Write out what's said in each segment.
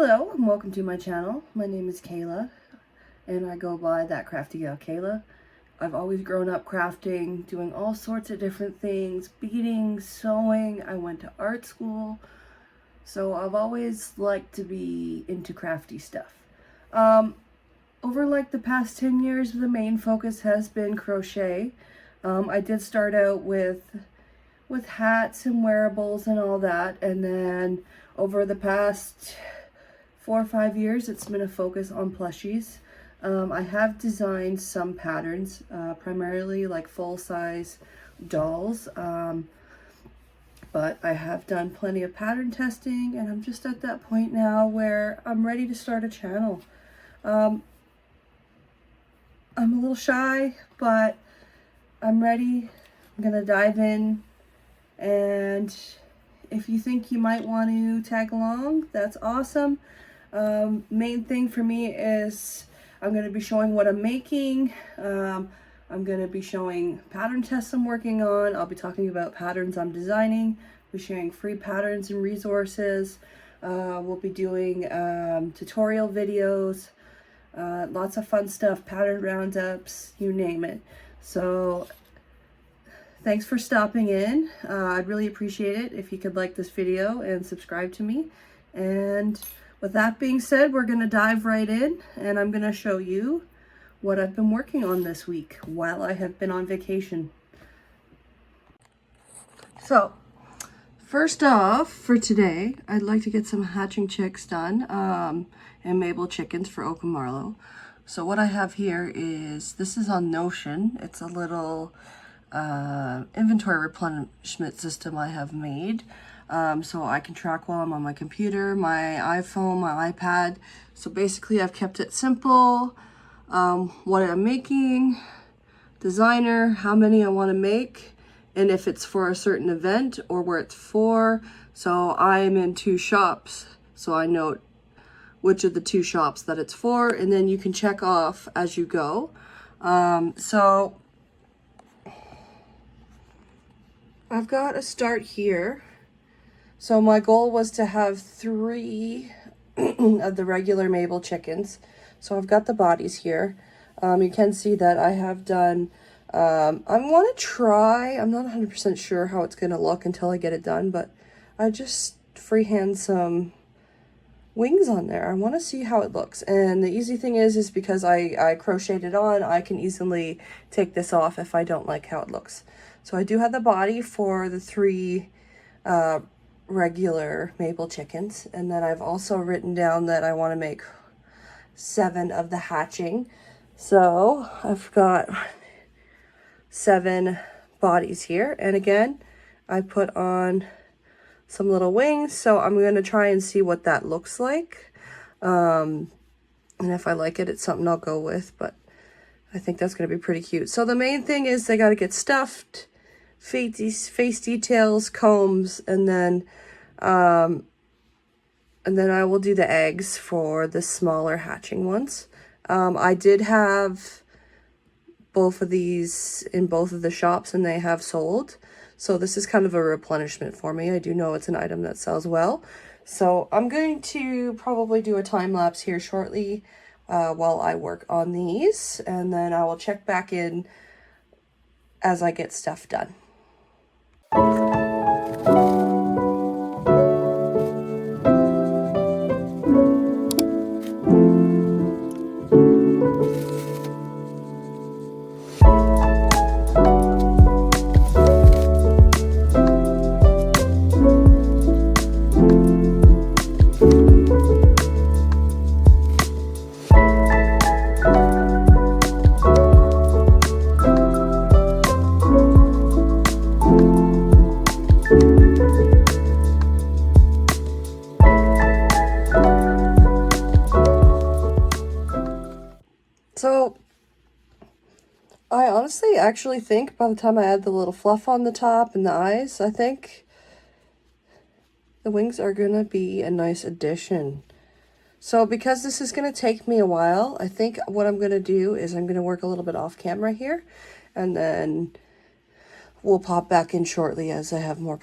Hello and welcome to my channel. My name is Kayla and I go by that crafty gal Kayla. I've always grown up crafting, doing all sorts of different things, beading, sewing. I went to art school, so I've always liked to be into crafty stuff. Over like the past 10 years, the main focus has been crochet. I did start out with hats and wearables and all that, and then over the past 4 or 5 years it's been a focus on plushies. I have designed some patterns, primarily like full-size dolls, but I have done plenty of pattern testing, and I'm just at that point now where I'm ready to start a channel. I'm a little shy, but I'm ready. I'm gonna dive in, and if you think you might want to tag along, that's awesome. Main thing for me is I'm going to be showing what I'm making. I'm going to be showing pattern tests I'm working on. I'll be talking about patterns I'm designing. We're sharing free patterns and resources. We'll be doing tutorial videos, lots of fun stuff, pattern roundups, you name it. So thanks for stopping in. I'd really appreciate it if you could like this video and subscribe to me. And with that being said, we're going to dive right in, and I'm going to show you what I've been working on this week while I have been on vacation. So, first off, for today, I'd like to get some hatching chicks done, and Mabel chickens for Oakandmarlow. So what I have here is, this is on Notion. It's a little inventory replenishment system I have made. So I can track while I'm on my computer, my iPhone, my iPad. So basically I've kept it simple, what I'm making, designer, how many I want to make, and if it's for a certain event or where it's for. So I'm in 2 shops, so I note which of the 2 shops that it's for, and then you can check off as you go. So I've got a start here. So my goal was to have 3 of the regular Mabel chickens. So I've got the bodies here. You can see that I have done, I want to try, I'm not 100% sure how it's going to look until I get it done, but I just freehand some wings on there. I want to see how it looks. And the easy thing is because I crocheted it on, I can easily take this off if I don't like how it looks. So I do have the body for the 3 regular Mabel chickens, and then I've also written down that I want to make 7 of the hatching. So I've got 7 bodies here, and again I put on some little wings, so I'm going to try and see what that looks like, and if I like it, it's something I'll go with, but I think that's going to be pretty cute. So the main thing is they got to get stuffed, face details, combs, and then I will do the eggs for the smaller hatching ones. I did have both of these in both of the shops, and they have sold. So this is kind of a replenishment for me. I do know it's an item that sells well. So I'm going to probably do a time lapse here shortly while I work on these, and then I will check back in as I get stuff done. So I honestly actually think by the time I add the little fluff on the top and the eyes, I think the wings are going to be a nice addition. So because this is going to take me a while, I think what I'm going to do is I'm going to work a little bit off camera here, and then we'll pop back in shortly as I have more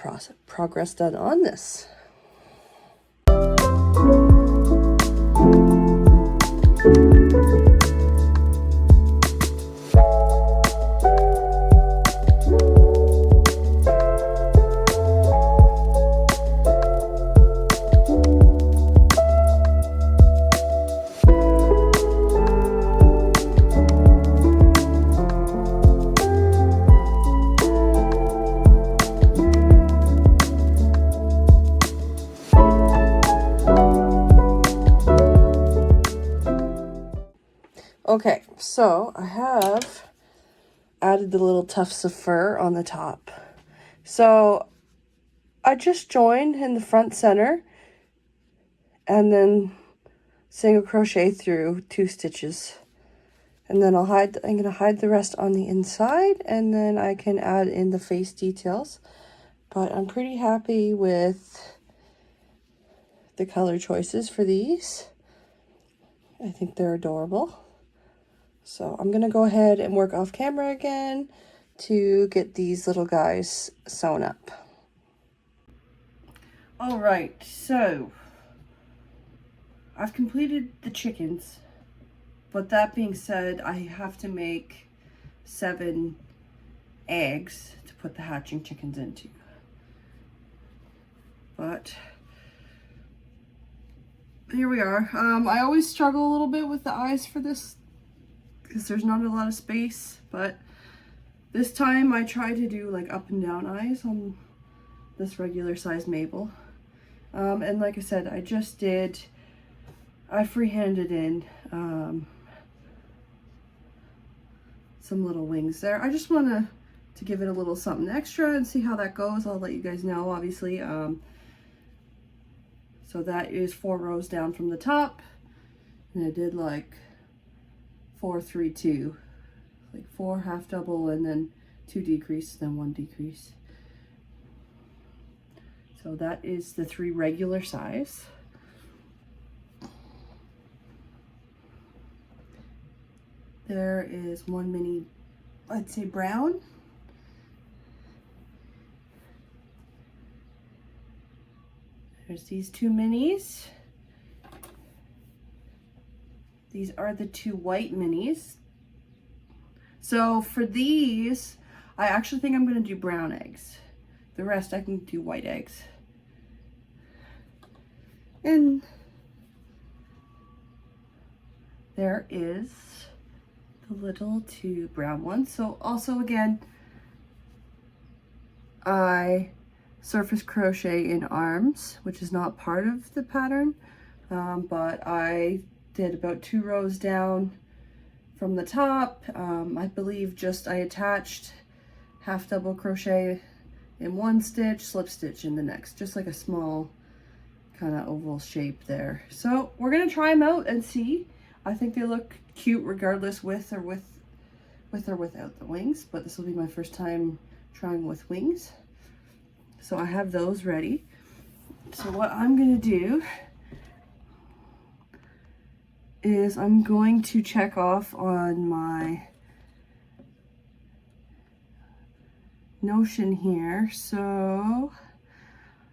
progress done on this. Okay, so I have added the little tufts of fur on the top. So I just joined in the front center and then single crochet through 2 stitches. And then I'm going to hide the rest on the inside, and then I can add in the face details. But I'm pretty happy with the color choices for these. I think they're adorable. So I'm going to go ahead and work off camera again to get these little guys sewn up. All right, so I've completed the chickens, but that being said, I have to make 7 eggs to put the hatching chickens into. But here we are. I always struggle a little bit with the eyes for this because there's not a lot of space, but this time I tried to do like up and down eyes on this regular size Mabel. And like I said, I freehanded in some little wings there. I just want to give it a little something extra and see how that goes. I'll let you guys know, obviously. So that is 4 rows down from the top, and I did like 4, 3, 2, like 4 half double, and then 2 decrease, then 1 decrease. So that is the 3 regular size. There is 1 mini, I'd say brown. There's these 2 minis. These are the 2 white minis. So for these, I actually think I'm going to do brown eggs. The rest I can do white eggs. And there is the little 2 brown ones. So also again, I surface crochet in arms, which is not part of the pattern, but I did about 2 rows down from the top. I believe I attached half double crochet in 1 stitch, slip stitch in the next, just like a small kind of oval shape there. So we're gonna try them out and see. I think they look cute regardless with or without the wings, but this will be my first time trying with wings. So I have those ready. So what I'm gonna do is I'm going to check off on my Notion here. So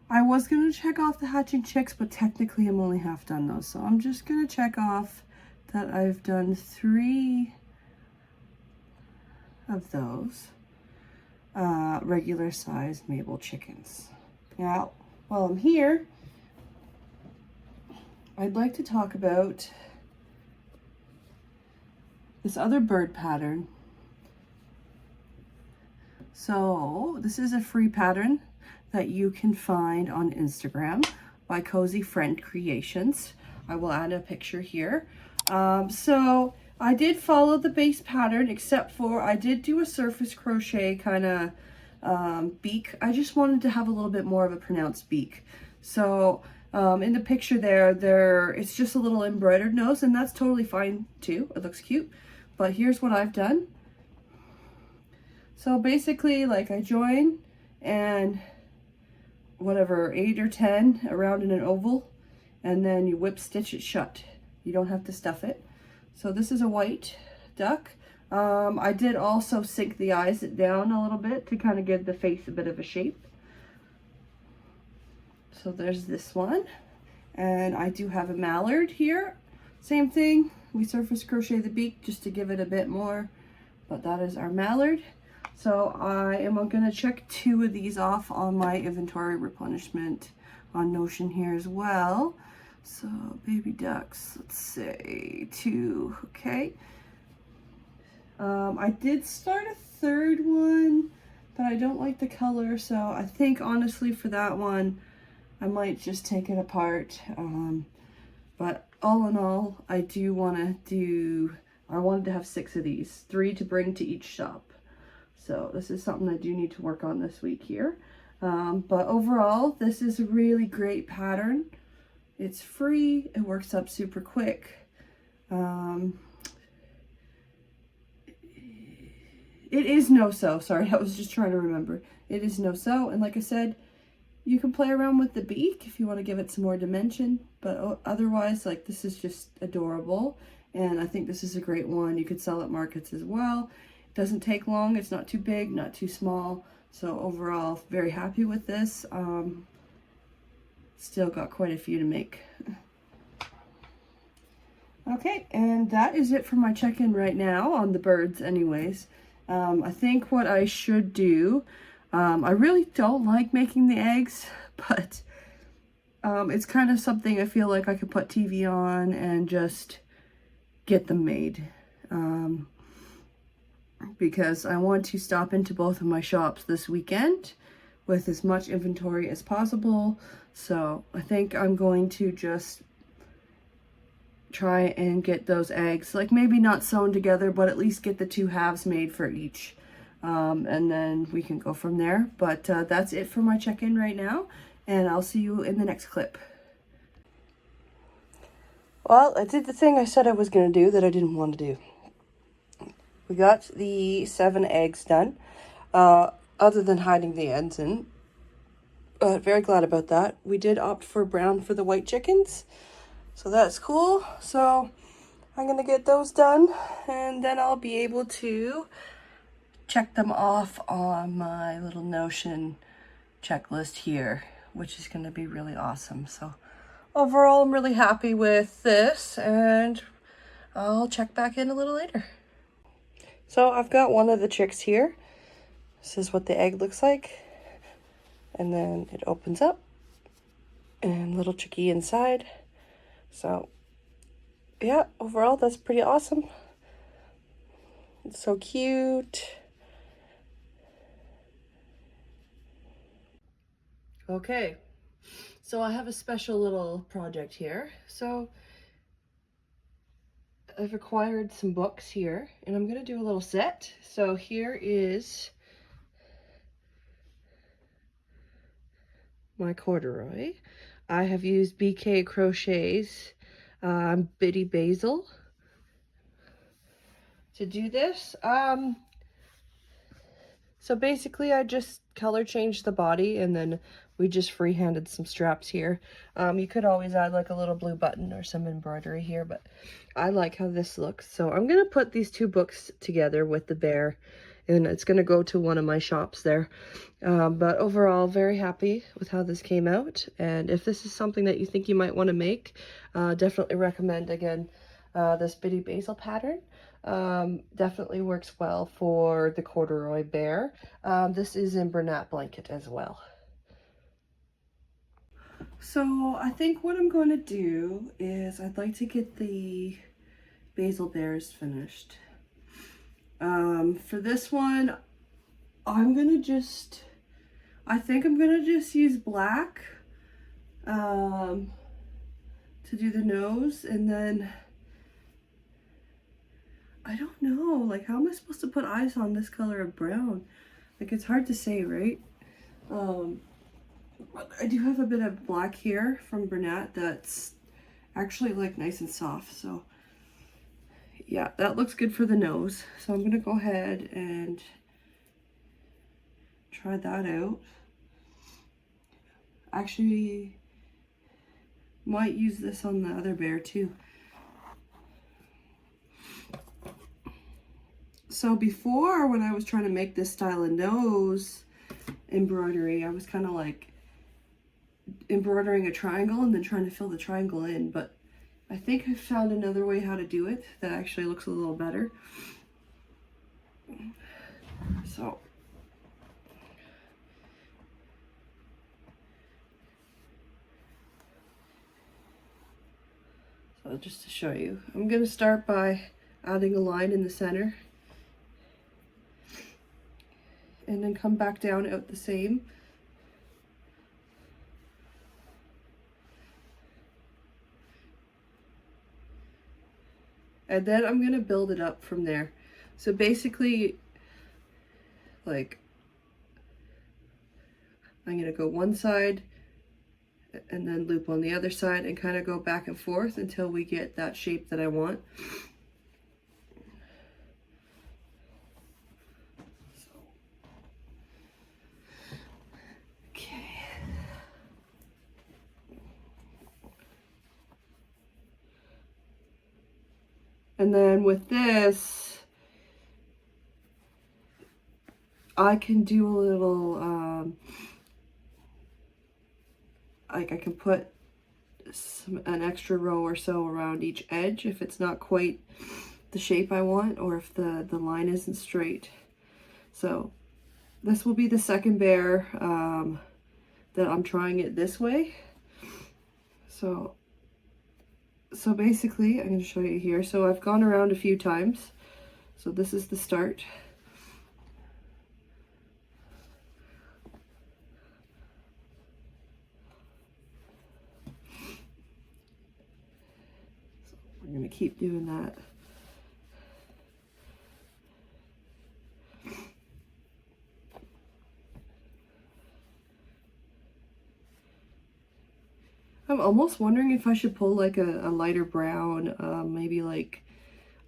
I was gonna check off the hatching chicks, but technically I'm only half done those. So I'm just gonna check off that I've done 3 of those regular size Mabel chickens. Now, while I'm here, I'd like to talk about this other bird pattern. So this is a free pattern that you can find on Instagram by Cozy Friend Creations. I will add a picture here. So I did follow the base pattern, except for I did do a surface crochet kind of beak. I just wanted to have a little bit more of a pronounced beak. So in the picture there it's just a little embroidered nose, and that's totally fine too. It looks cute. But here's what I've done. So basically, like, I join and whatever, 8 or 10 around in an oval, and then you whip stitch it shut. You don't have to stuff it. So this is a white duck. I did also sink the eyes down a little bit to kind of give the face a bit of a shape. So there's this one. And I do have a mallard here. Same thing. We surface crochet the beak just to give it a bit more. But that is our mallard. So I am going to check 2 of these off on my inventory replenishment on Notion here as well. So baby ducks, let's say 2, okay. I did start a 3rd one, but I don't like the color, so I think honestly for that one, I might just take it apart. But all in all, I do want to do I wanted to have 6 of these, 3 to bring to each shop. So this is something I do need to work on this week here. But overall, this is a really great pattern. It's free, it works up super quick. It is no-sew, sorry, I was just trying to remember. It is no-sew, and like I said, you can play around with the beak if you want to give it some more dimension, but otherwise, like, this is just adorable, and I think this is a great one. You could sell at markets as well. It doesn't take long, it's not too big, not too small, so overall, very happy with this. Still got quite a few to make. Okay, and that is it for my check-in right now on the birds anyways. I think what I should do, I really don't like making the eggs, but it's kind of something I feel like I could put TV on and just get them made. Because I want to stop into both of my shops this weekend with as much inventory as possible. So I think I'm going to just try and get those eggs, like maybe not sewn together, but at least get the 2 halves made for each. And then we can go from there. But that's it for my check-in right now, and I'll see you in the next clip. Well, I did the thing I said I was going to do that I didn't want to do. We got the 7 eggs done, other than hiding the ends in. Very glad about that. We did opt for brown for the white chickens, so that's cool. So I'm going to get those done, and then I'll be able to check them off on my little Notion checklist here, which is going to be really awesome. So overall, I'm really happy with this, and I'll check back in a little later. So I've got one of the chicks here. This is what the egg looks like. And then it opens up, and little chickie inside. So yeah, overall, that's pretty awesome. It's so cute. Okay, so I have a special little project here. So I've acquired some books here, and I'm going to do a little set. So here is my corduroy. I have used Bkaycrochet's Basil to do this. So basically I just color changed the body, and then we just freehanded some straps here. You could always add like a little blue button or some embroidery here, but I like how this looks. So I'm gonna put these 2 books together with the bear, and it's gonna go to one of my shops there. But overall, very happy with how this came out. And if this is something that you think you might want to make, definitely recommend, again, this Bitty Basil pattern. Definitely works well for the corduroy bear. This is in Bernat blanket as well. So I think what I'm going to do is I'd like to get the basil bears finished. For this one, I'm gonna just, I think I'm gonna just use black to do the nose, and then I don't know, like, how am I supposed to put eyes on this color of brown? Like, it's hard to say, right? I do have a bit of black here from Bernat that's actually like nice and soft, so yeah, that looks good for the nose. So I'm gonna go ahead and try that out. Actually, might use this on the other bear too. So before, when I was trying to make this style of nose embroidery, I was kind of like embroidering a triangle and then trying to fill the triangle in, but I think I found another way how to do it that actually looks a little better. So just to show you, I'm going to start by adding a line in the center and then come back down out the same. And then I'm gonna build it up from there. So basically, like, I'm gonna go one side and then loop on the other side and kind of go back and forth until we get that shape that I want. Okay. And then with this, I can do a little, like I can put an extra row or so around each edge if it's not quite the shape I want, or if the line isn't straight. So this will be the second bear that I'm trying it this way. So basically I'm going to show you here. So I've gone around a few times. So this is the start. I'm going to keep doing that. I'm almost wondering if I should pull like a lighter brown, maybe like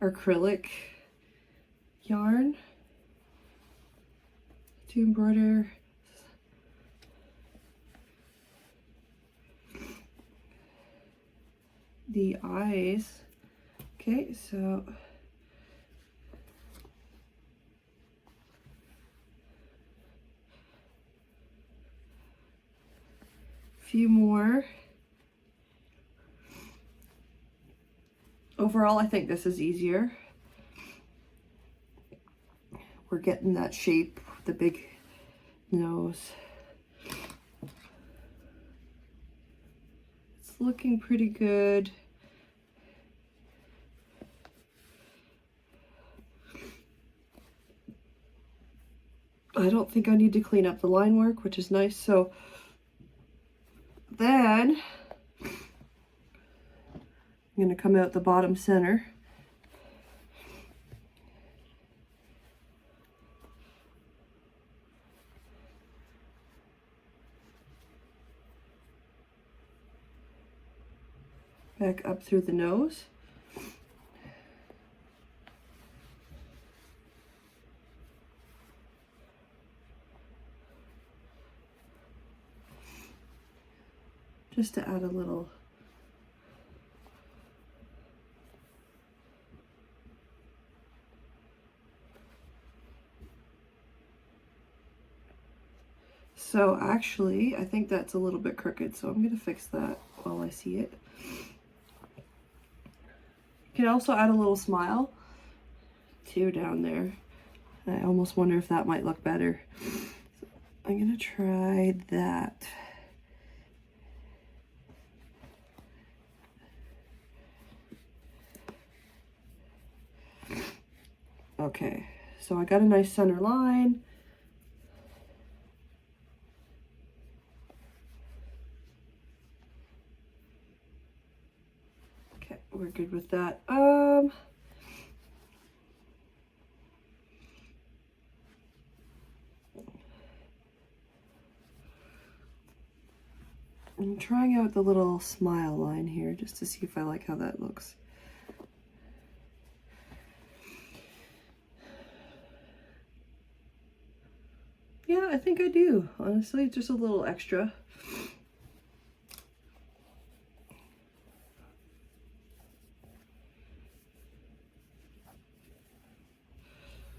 acrylic yarn to embroider. The eyes. Okay, so a few more. Overall, I think this is easier. We're getting that shape, the big nose. It's looking pretty good. I don't think I need to clean up the line work, which is nice. So then I'm going to come out the bottom center. Back up through the nose. Just to add a little so actually I think that's a little bit crooked, so I'm going to fix that while I see it. You can also add a little smile too down there. I almost wonder if that might look better. So I'm going to try that. Okay, so I got a nice center line. Okay, we're good with that. I'm trying out the little smile line here just to see if I like how that looks. Yeah, I think I do. Honestly, just a little extra.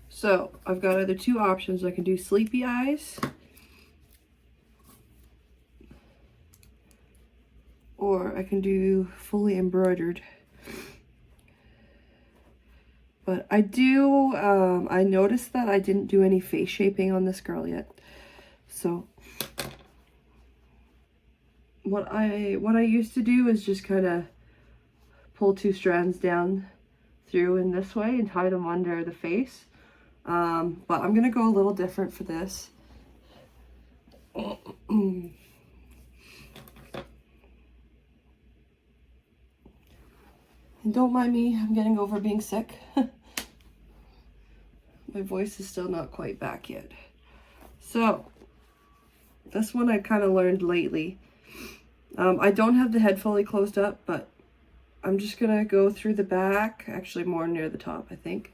So I've got either two options. I can do sleepy eyes, or I can do fully embroidered. But I do, I noticed that I didn't do any face shaping on this girl yet. So what I used to do is just kind of pull two strands down through in this way and tie them under the face. But I'm gonna go a little different for this. Don't mind me, I'm getting over being sick. My voice is still not quite back yet. So, this one I kind of learned lately. I don't have the head fully closed up, but I'm just gonna go through the back, actually more near the top, I think.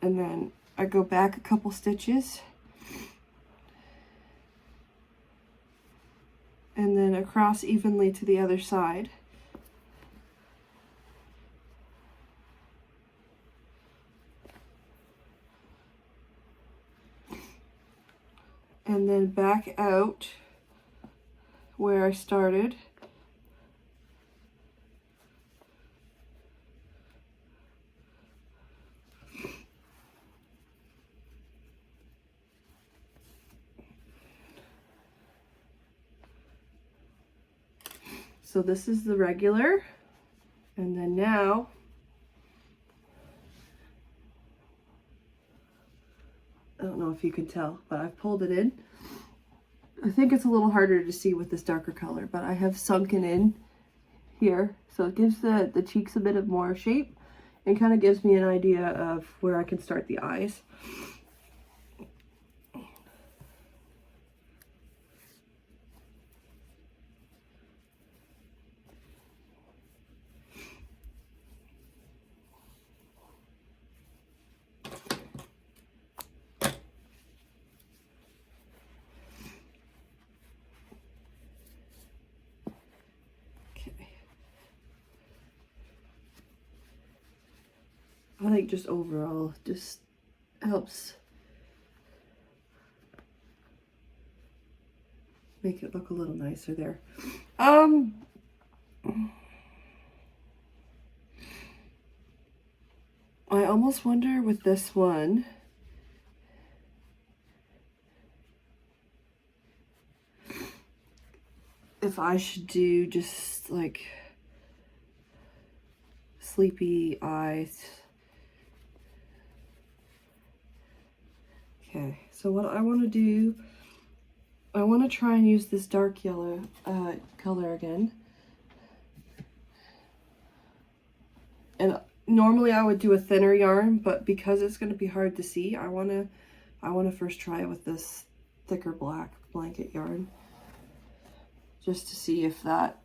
And then I go back a couple stitches. And then across evenly to the other side. And then back out where I started. So this is the regular, and then now I don't know if you can tell, but I've pulled it in. I think it's a little harder to see with this darker color, but I have sunken in here, so it gives the cheeks a bit of more shape and kind of gives me an idea of where I can start the eyes. I think just overall just helps make it look a little nicer there. I almost wonder with this one if I should do just like sleepy eyes. Okay, so what I want to do, I want to try and use this dark yellow color again. And normally I would do a thinner yarn, but because it's going to be hard to see, I want to first try it with this thicker black blanket yarn, just to see if that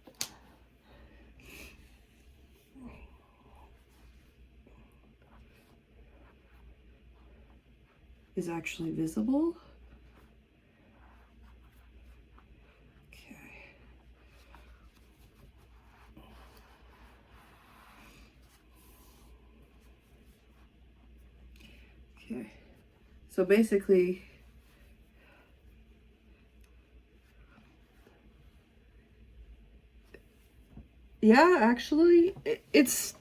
is actually visible. Okay. Okay. So basically, yeah, actually, it's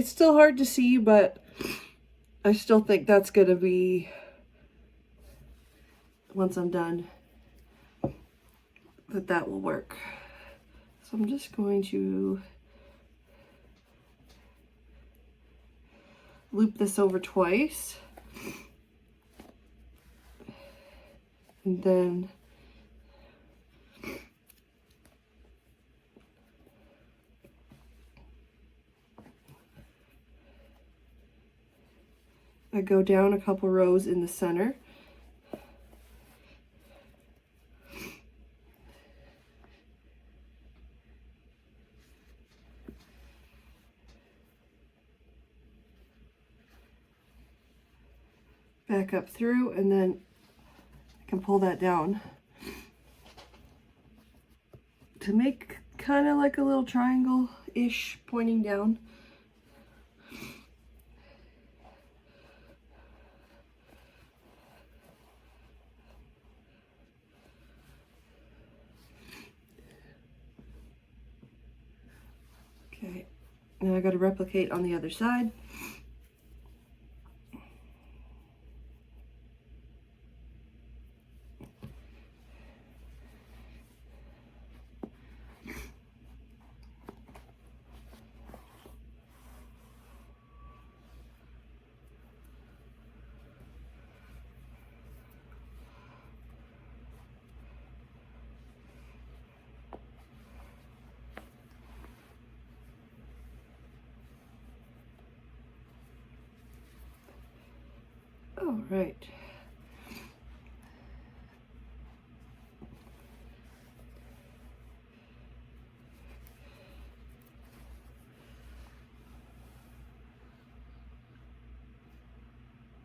still hard to see, but I still think that's gonna be, once I'm done, that will work. So I'm just going to loop this over twice, and then I go down a couple rows in the center. Back up through, and then I can pull that down to make kind of like a little triangle-ish pointing down. Okay, now I got to replicate on the other side. All right.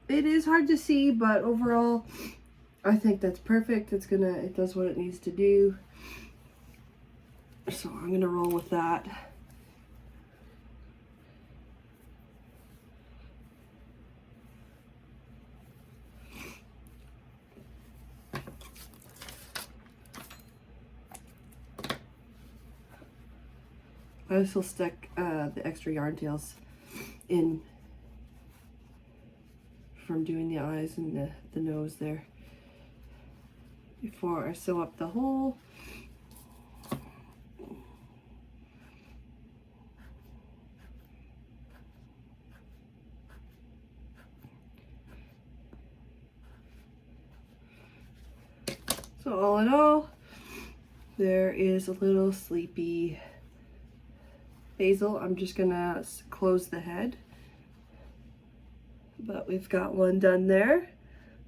It is hard to see, but overall, I think that's perfect. It does what it needs to do. So I'm gonna roll with that. I also stuck the extra yarn tails in from doing the eyes and the nose there before I sew up the hole. So all in all, there is a little sleepy Basil. I'm just gonna close the head, but we've got one done there.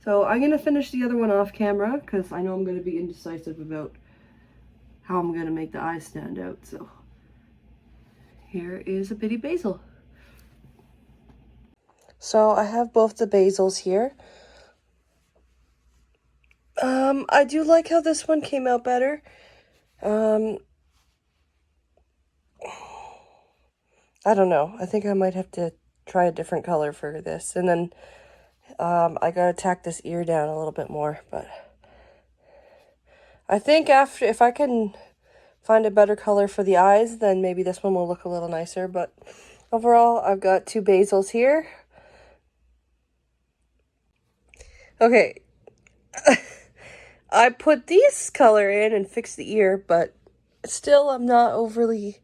So I'm gonna finish the other one off camera because I know I'm gonna be indecisive about how I'm gonna make the eyes stand out. So here is a bitty Basil. So I have both the Basils here. I do like how this one came out better. I don't know. I think I might have to try a different color for this. And then I gotta tack this ear down a little bit more. But I think if I can find a better color for the eyes, then maybe this one will look a little nicer. But overall, I've got two Basils here. Okay. I put this color in and fixed the ear, but still I'm not overly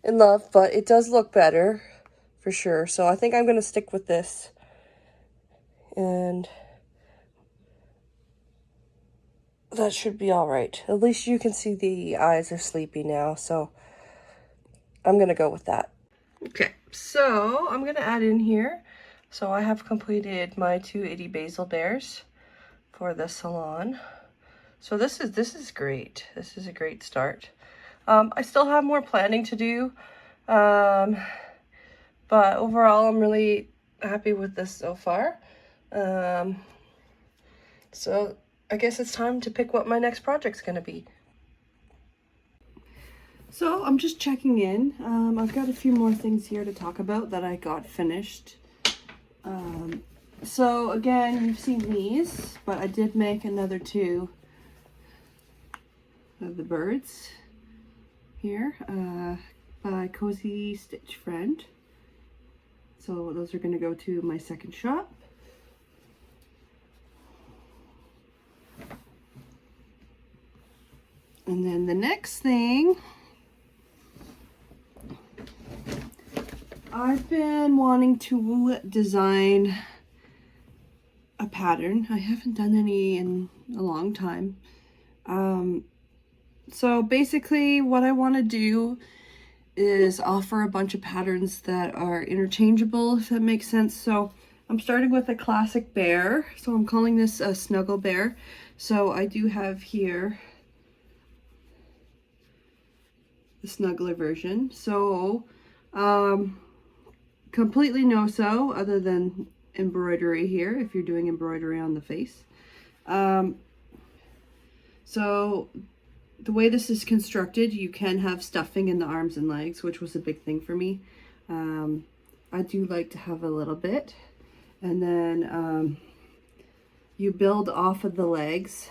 in love, but it does look better for sure. So I think I'm going to stick with this. And that should be all right. At least you can see the eyes are sleepy now, so I'm going to go with that. Okay, so I'm going to add in here. So I have completed my 2 Itty Basil bears for the salon. So this is great. This is a great start. I still have more planning to do, but overall I'm really happy with this so far. So I guess it's time to pick what my next project's going to be. So I'm just checking in. I've got a few more things here to talk about that I got finished. So again, you've seen these, but I did make another 2 of the birds here by Cozy Stitch Friend. So those are going to go to my second shop. And then the next thing, I've been wanting to design a pattern. I haven't done any in a long time. So basically what I want to do is offer a bunch of patterns that are interchangeable, if that makes sense. So I'm starting with a classic bear. So I'm calling this a snuggle bear. So I do have here the snuggler version. So completely no sew other than embroidery here if you're doing embroidery on the face. So the way this is constructed, you can have stuffing in the arms and legs, which was a big thing for me. I do like to have a little bit. And then you build off of the legs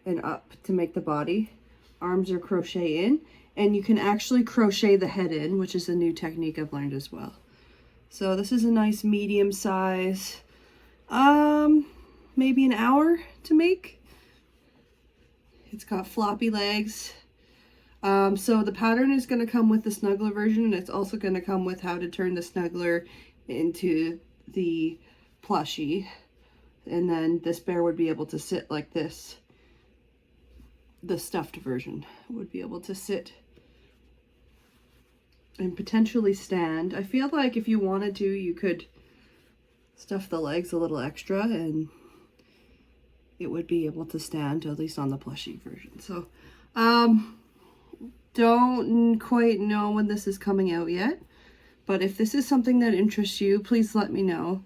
and up to make the body. Arms are crochet in, and you can actually crochet the head in, which is a new technique I've learned as well. So this is a nice medium size, maybe an hour to make. It's got floppy legs. So the pattern is going to come with the snuggler version, and it's also going to come with how to turn the snuggler into the plushie. And then this bear would be able to sit like this. The stuffed version would be able to sit and potentially stand. I feel like if you wanted to, you could stuff the legs a little extra and it would be able to stand, at least on the plushie version. So don't quite know when this is coming out yet, but if this is something that interests you, please let me know.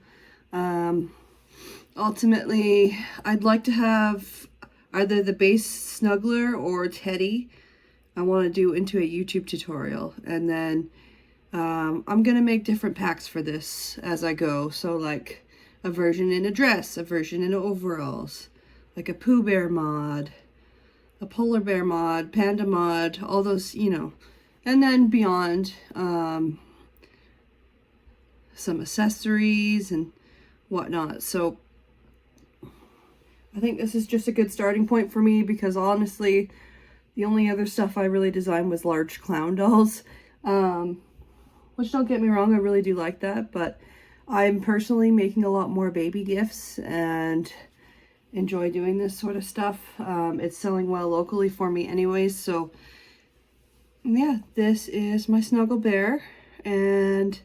Ultimately, I'd like to have either the base snuggler or teddy. I want to do into a YouTube tutorial, and then I'm gonna make different packs for this as I go. So like a version in a dress, a version in overalls, like a Pooh Bear mod, a polar bear mod, panda mod, all those, you know, and then beyond, some accessories and whatnot. So I think this is just a good starting point for me, because honestly, the only other stuff I really designed was large clown dolls, which, don't get me wrong, I really do like that, but I'm personally making a lot more baby gifts and enjoy doing this sort of stuff. It's selling well locally for me anyways, so yeah, this is my Snuggle Bear, and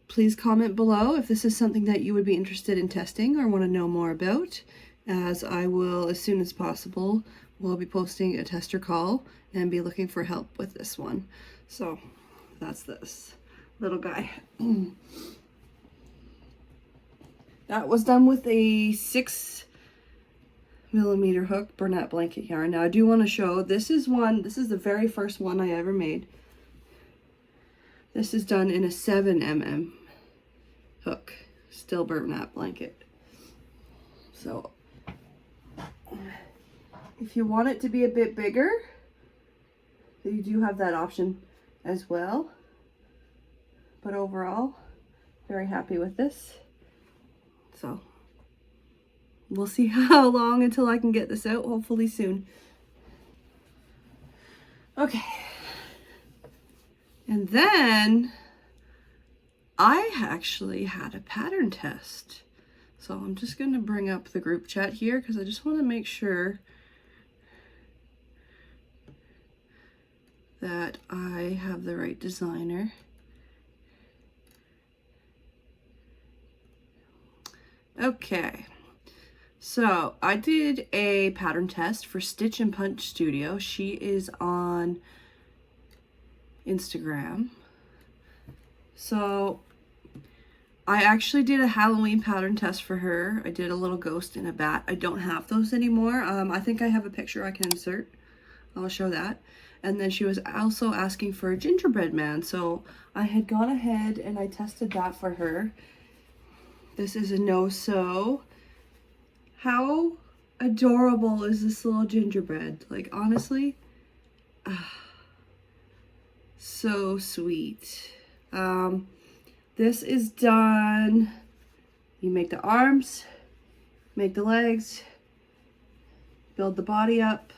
please comment below if this is something that you would be interested in testing or want to know more about, as I will, as soon as possible, will be posting a tester call and be looking for help with this one. So that's this little guy. That was done with a 6mm hook Bernat blanket yarn. Now I do want to show, this is the very first one I ever made. This is done in a 7mm hook, still Bernat blanket. So if you want it to be a bit bigger, you do have that option as well. But overall, very happy with this. So we'll see how long until I can get this out, hopefully soon. Okay. And then I actually had a pattern test. So I'm just going to bring up the group chat here because I just want to make sure that I have the right designer. Okay, so I did a pattern test for Stitchandpunchstudio. She is on Instagram. So I actually did a Halloween pattern test for her. I did a little ghost and a bat. I don't have those anymore. I think I have a picture I can insert. I'll show that. And then she was also asking for a gingerbread man. So I had gone ahead and I tested that for her. This is a no-sew. How adorable is this little gingerbread? Like, honestly, so sweet. This is done. You make the arms, make the legs, build the body up,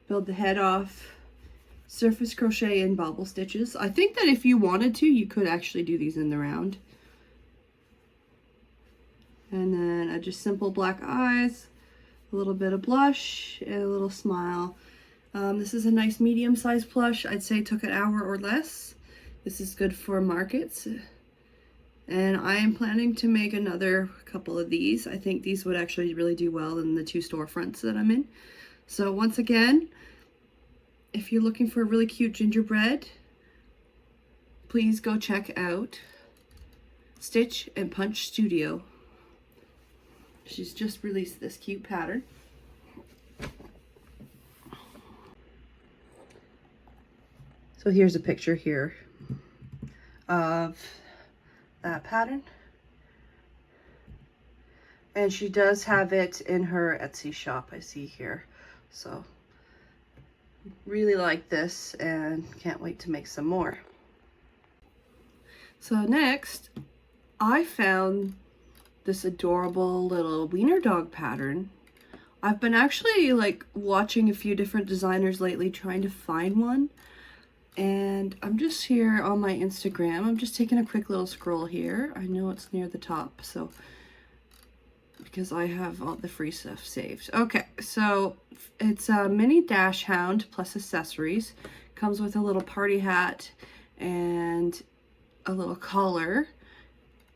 build the head off, surface crochet in bobble stitches. I think that if you wanted to, you could actually do these in the round. And then just simple black eyes, a little bit of blush, and a little smile. This is a nice medium-sized plush. I'd say it took an hour or less. This is good for markets. And I am planning to make another couple of these. I think these would actually really do well in the 2 storefronts that I'm in. So once again, if you're looking for a really cute gingerbread, please go check out Stitchandpunchstudio. She's just released this cute pattern. So here's a picture here of that pattern. And she does have it in her Etsy shop, I see here. So really like this and can't wait to make some more. So next, I found this adorable little wiener dog pattern. I've been actually like watching a few different designers lately trying to find one, and I'm just here on my Instagram. I'm just taking a quick little scroll here. I know it's near the top, so because I have all the free stuff saved. Okay, so it's a mini dash hound plus accessories. Comes with a little party hat and a little collar.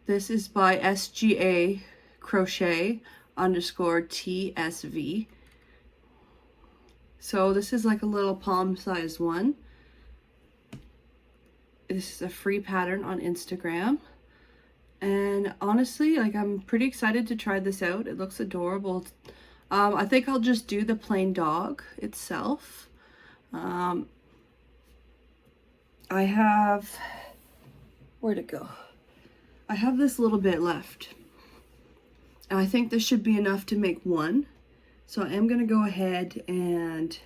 This is by SGA Crochet _ TSV. So this is like a little palm-sized one. This is a free pattern on Instagram. And honestly, like, I'm pretty excited to try this out. It looks adorable. I think I'll just do the plain dog itself. I have, where'd it go? I have this little bit left. And I think this should be enough to make one. So I am going to go ahead and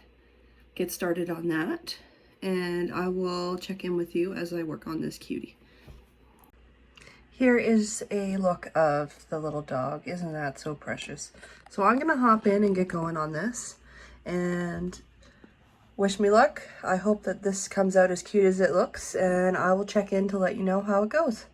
get started on that. And I will check in with you as I work on this cutie. Here is a look of the little dog. Isn't that so precious? So I'm going to hop in and get going on this. And wish me luck. I hope that this comes out as cute as it looks. And I will check in to let you know how it goes.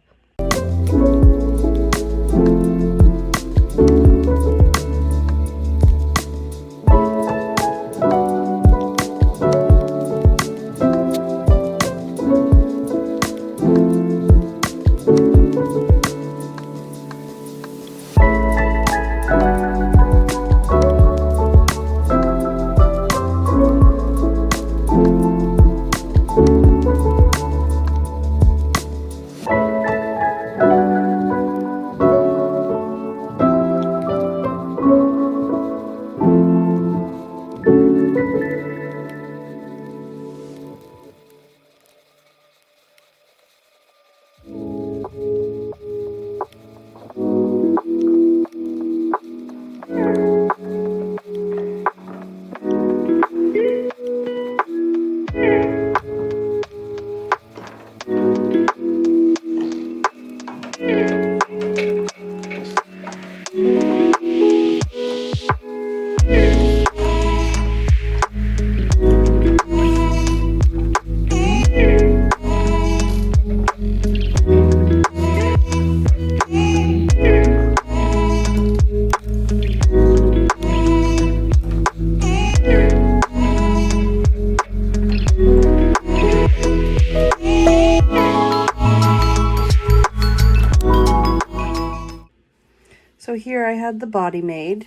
So here I had the body made.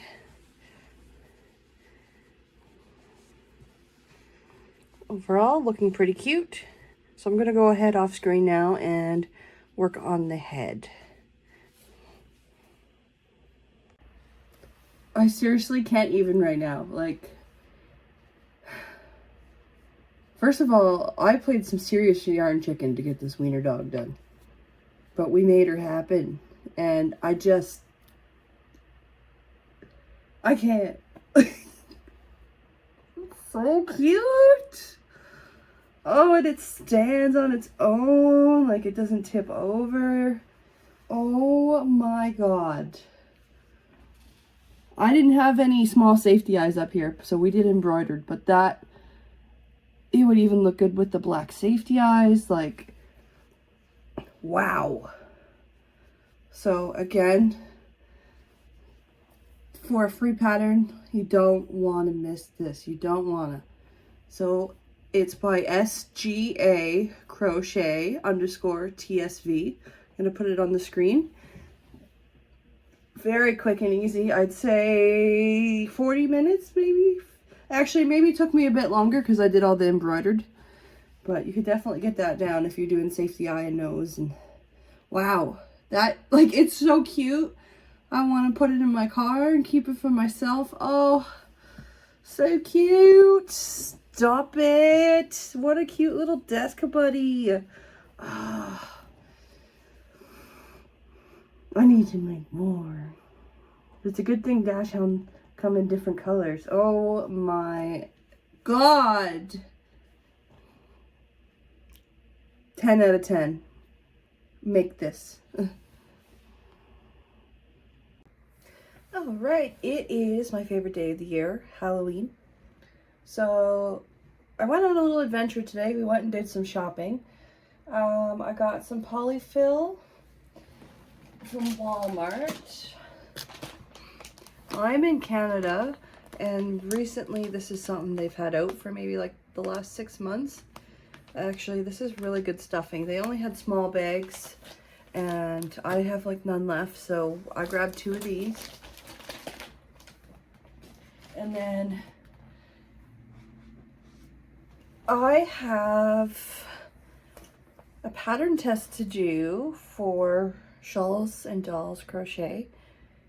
Overall, looking pretty cute. So I'm going to go ahead off screen now and work on the head. I seriously can't even right now. Like, first of all, I played some serious yarn chicken to get this wiener dog done. But we made her happen. And I can't. It's so cute. Oh, and it stands on its own. Like, it doesn't tip over. Oh my god. I didn't have any small safety eyes up here, so we did embroidered. But that, it would even look good with the black safety eyes. Like, wow. So again, for a free pattern, you don't want to miss this. You don't want to. So it's by SGA Crochet _ TSV. I'm going to put it on the screen. Very quick and easy. I'd say 40 minutes maybe. Actually, maybe it took me a bit longer because I did all the embroidered. But you could definitely get that down if you're doing safety eye and nose. And wow, that, like, it's so cute. I want to put it in my car and keep it for myself. Oh, so cute. Stop it. What a cute little desk buddy. Oh, I need to make more. It's a good thing Dachund come in different colors. Oh my god. 10 out of 10. Make this. Alright, it is my favorite day of the year, Halloween. So I went on a little adventure today. We went and did some shopping. I got some polyfill from Walmart. I'm in Canada, and recently this is something they've had out for maybe like the last 6 months. Actually, this is really good stuffing. They only had small bags and I have like none left, so I grabbed 2 of these. And then I have a pattern test to do for Shawls and Dolls Crochet.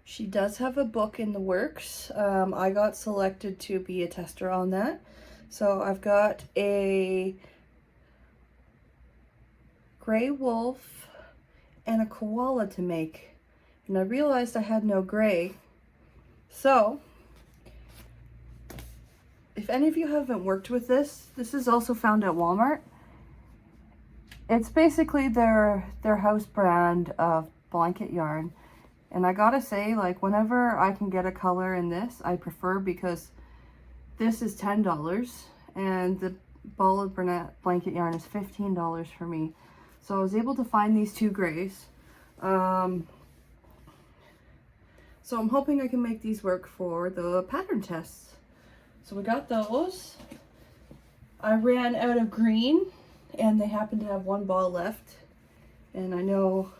She does have a book in the works. I got selected to be a tester on that. So I've got a gray wolf and a koala to make. And I realized I had no gray. So if any of you haven't worked with this, this is also found at Walmart. It's basically their house brand of blanket yarn. And I gotta say, like, whenever I can get a color in this, I prefer, because this is $10 and the ball of blanket yarn is $15 for me. So I was able to find these 2 grays. So I'm hoping I can make these work for the pattern tests. So we got those. I ran out of green and they happen to have 1 ball left. And I know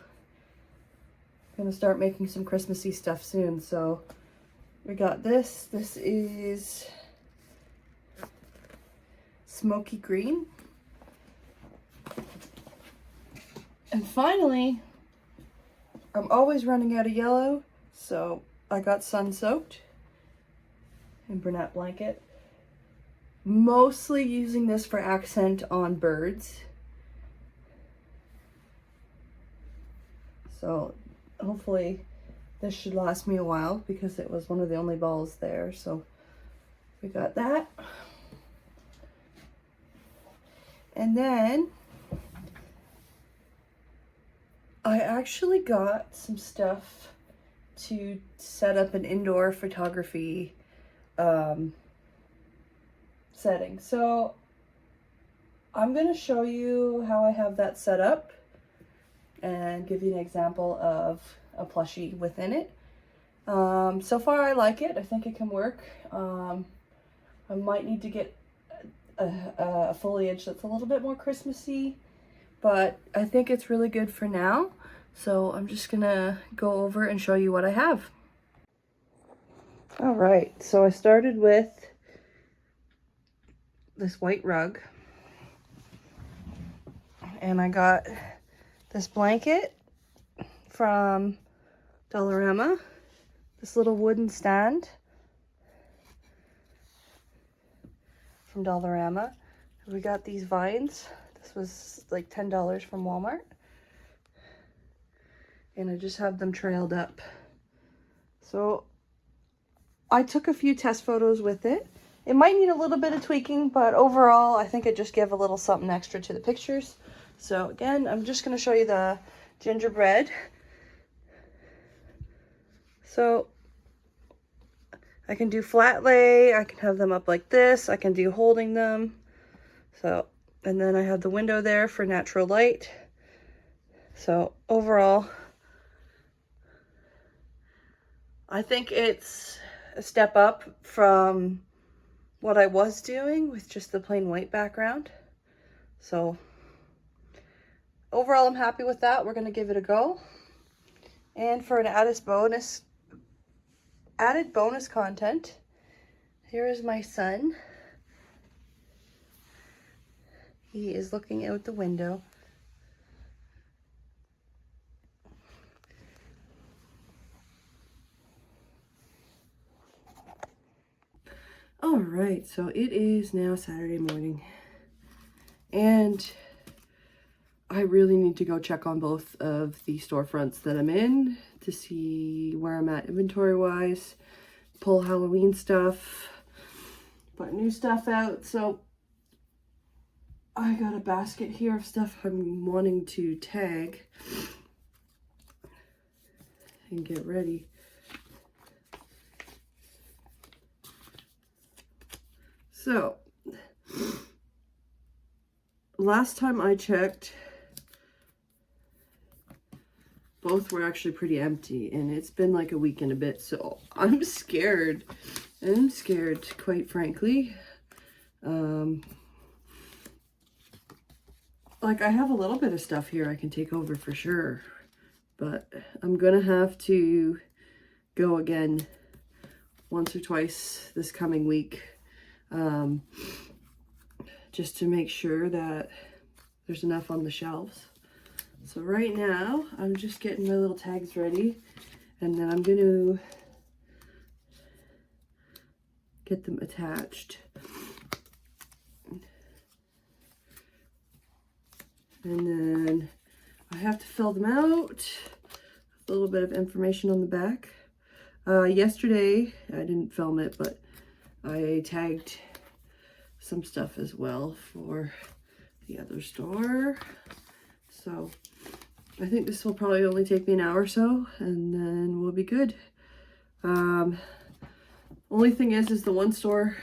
I'm gonna start making some Christmassy stuff soon. So we got this. This is smoky green. And finally, I'm always running out of yellow, so I got sun soaked and brunette blanket. Mostly using this for accent on birds. So hopefully this should last me a while, because it was one of the only balls there. So we got that. And then I actually got some stuff to set up an indoor photography setting. So I'm going to show you how I have that set up and give you an example of a plushie within it. So far I like it. I think it can work. I might need to get a foliage that's a little bit more Christmassy, but I think it's really good for now. So I'm just gonna go over and show you what I have. All right, so I started with this white rug, and I got this blanket from Dollarama, this little wooden stand from Dollarama. We got these vines. This was like $10 from Walmart. And I just have them trailed up. So I took a few test photos with it. It might need a little bit of tweaking, but overall I think it just gave a little something extra to the pictures. So again, I'm just going to show you the gingerbread. So I can do flat lay, I can have them up like this, I can do holding them. So, and then I have the window there for natural light. So overall, I think it's a step up from what I was doing with just the plain white background. So overall, I'm happy with that. We're going to give it a go. And for an added bonus content, here is my son. He is looking out the window. All right, so it is now Saturday morning, and I really need to go check on both of the storefronts that I'm in to see where I'm at inventory-wise, pull Halloween stuff, put new stuff out. So I got a basket here of stuff I'm wanting to tag and get ready. So last time I checked, both were actually pretty empty, and it's been like a week and a bit, so I'm scared. I'm scared, quite frankly. like, I have a little bit of stuff here I can take over for sure, but I'm gonna have to go again once or twice this coming week, just to make sure that there's enough on the shelves. So right now I'm just getting my little tags ready, and then I'm going to get them attached. And then I have to fill them out. A little bit of information on the back. Yesterday, I didn't film it, but I tagged some stuff as well for the other store. So I think this will probably only take me an hour or so, and then we'll be good. Only thing is the one store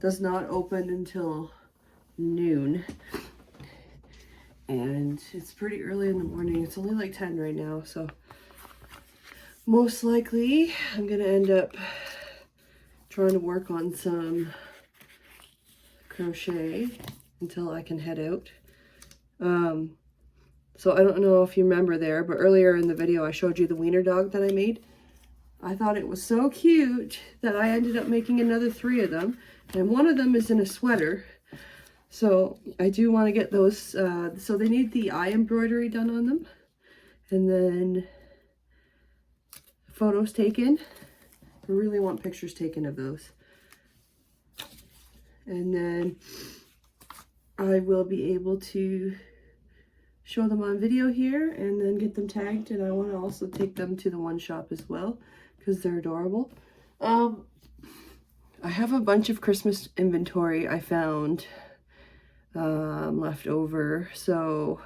does not open until noon. And it's pretty early in the morning. It's only like 10 right now, so most likely I'm gonna end up trying to work on some crochet until I can head out. So I don't know if you remember there, but earlier in the video I showed you the wiener dog that I made. I thought it was so cute that I ended up making another 3 of them, and one of them is in a sweater. So I do want to get those, so they need the eye embroidery done on them, and then photos taken. I really want pictures taken of those. And then I will be able to show them on video here and then get them tagged, and I want to also take them to the one shop as well because they're adorable. I have a bunch of Christmas inventory I found left over, so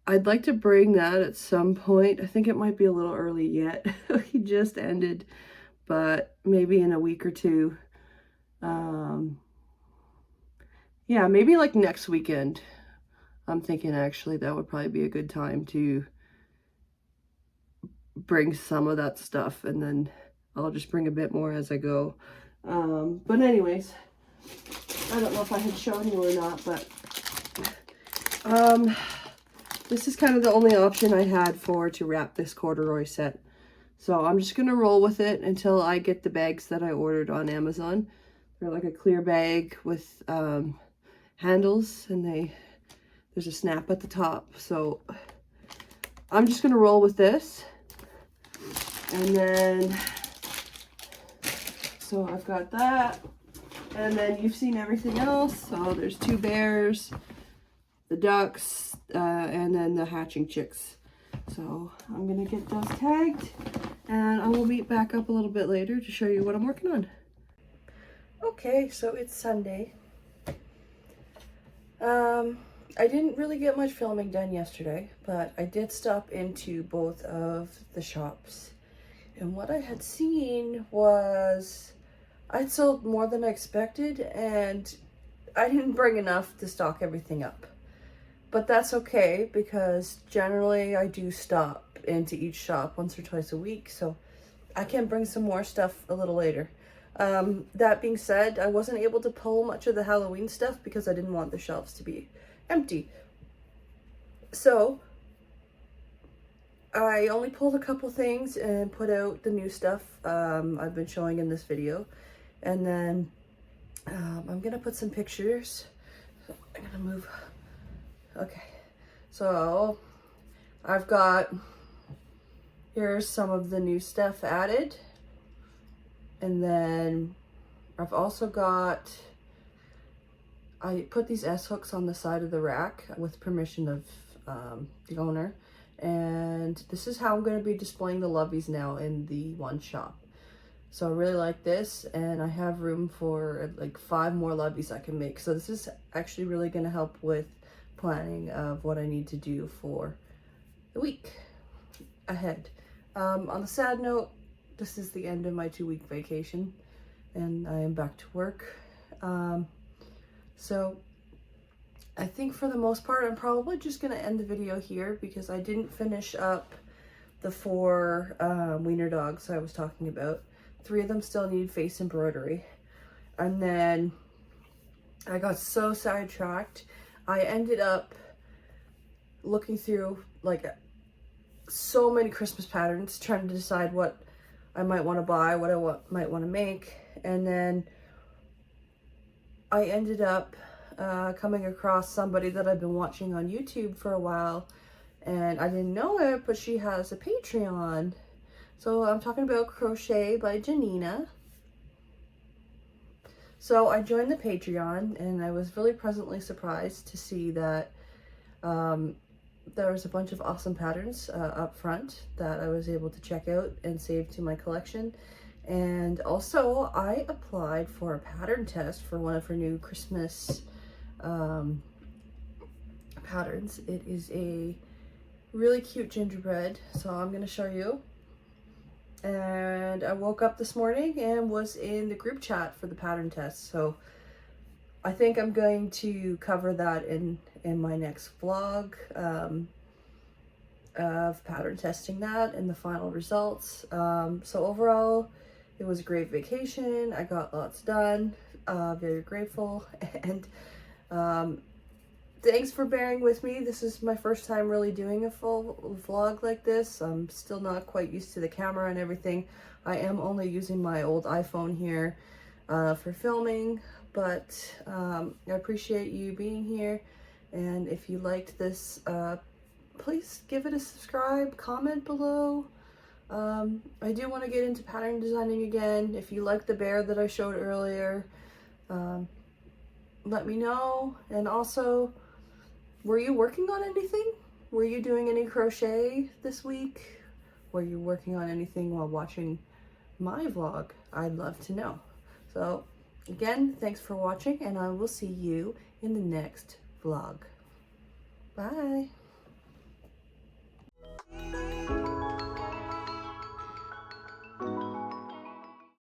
I'd like to bring that at some point. I think it might be a little early yet. He just ended, but maybe in a week or two. Yeah, maybe like next weekend. I'm thinking actually that would probably be a good time to bring some of that stuff, and then I'll just bring a bit more as I go. But anyways, I don't know if I had shown you or not, but this is kind of the only option I had to wrap this corduroy set. So I'm just going to roll with it until I get the bags that I ordered on Amazon. They're like a clear bag with handles, and there's a snap at the top. So I'm just going to roll with this. And then, so I've got that. And then you've seen everything else. So there's 2 bears, the ducks, and then the hatching chicks. So I'm going to get those tagged, and I will meet back up a little bit later to show you what I'm working on. Okay, so it's Sunday. I didn't really get much filming done yesterday, but I did stop into both of the shops. And what I had seen was I'd sold more than I expected, and I didn't bring enough to stock everything up. But that's okay, because generally I do stop into each shop once or twice a week, so I can bring some more stuff a little later. That being said, I wasn't able to pull much of the Halloween stuff because I didn't want the shelves to be empty. So I only pulled a couple things and put out the new stuff I've been showing in this video. And then I'm gonna put some pictures. So I'm gonna move. Okay, so I've got, here's some of the new stuff added. And then I've also got, I put these S-hooks on the side of the rack with permission of the owner. And this is how I'm going to be displaying the loveys now in the one shop. So I really like this, and I have room for like 5 more loveys I can make. So this is actually really going to help with planning of what I need to do for the week ahead. On a sad note, this is the end of my 2-week vacation, and I am back to work. So I think for the most part, I'm probably just going to end the video here because I didn't finish up the 4 wiener dogs I was talking about. 3 of them still need face embroidery. And then I got so sidetracked. I ended up looking through like so many Christmas patterns, trying to decide what I might want to buy, what I might want to make, and then I ended up coming across somebody that I've been watching on YouTube for a while, and I didn't know it, but she has a Patreon. So I'm talking about Crochet by Janina. So I joined the Patreon, and I was really pleasantly surprised to see that there was a bunch of awesome patterns up front that I was able to check out and save to my collection. And also I applied for a pattern test for one of her new Christmas patterns. It is a really cute gingerbread, so I'm going to show you. And I woke up this morning and was in the group chat for the pattern test, so I think I'm going to cover that in my next vlog of pattern testing that and the final results. So overall, it was a great vacation. I got lots done. Very grateful, and thanks for bearing with me. This is my first time really doing a full vlog like this. I'm still not quite used to the camera and everything. I am only using my old iPhone here for filming, but I appreciate you being here. And if you liked this, please give it a subscribe, comment below. I do want to get into pattern designing again. If you like the bear that I showed earlier, let me know. And also, were you working on anything? Were you doing any crochet this week? Were you working on anything while watching my vlog? I'd love to know. So again, thanks for watching, and I will see you in the next vlog. Bye.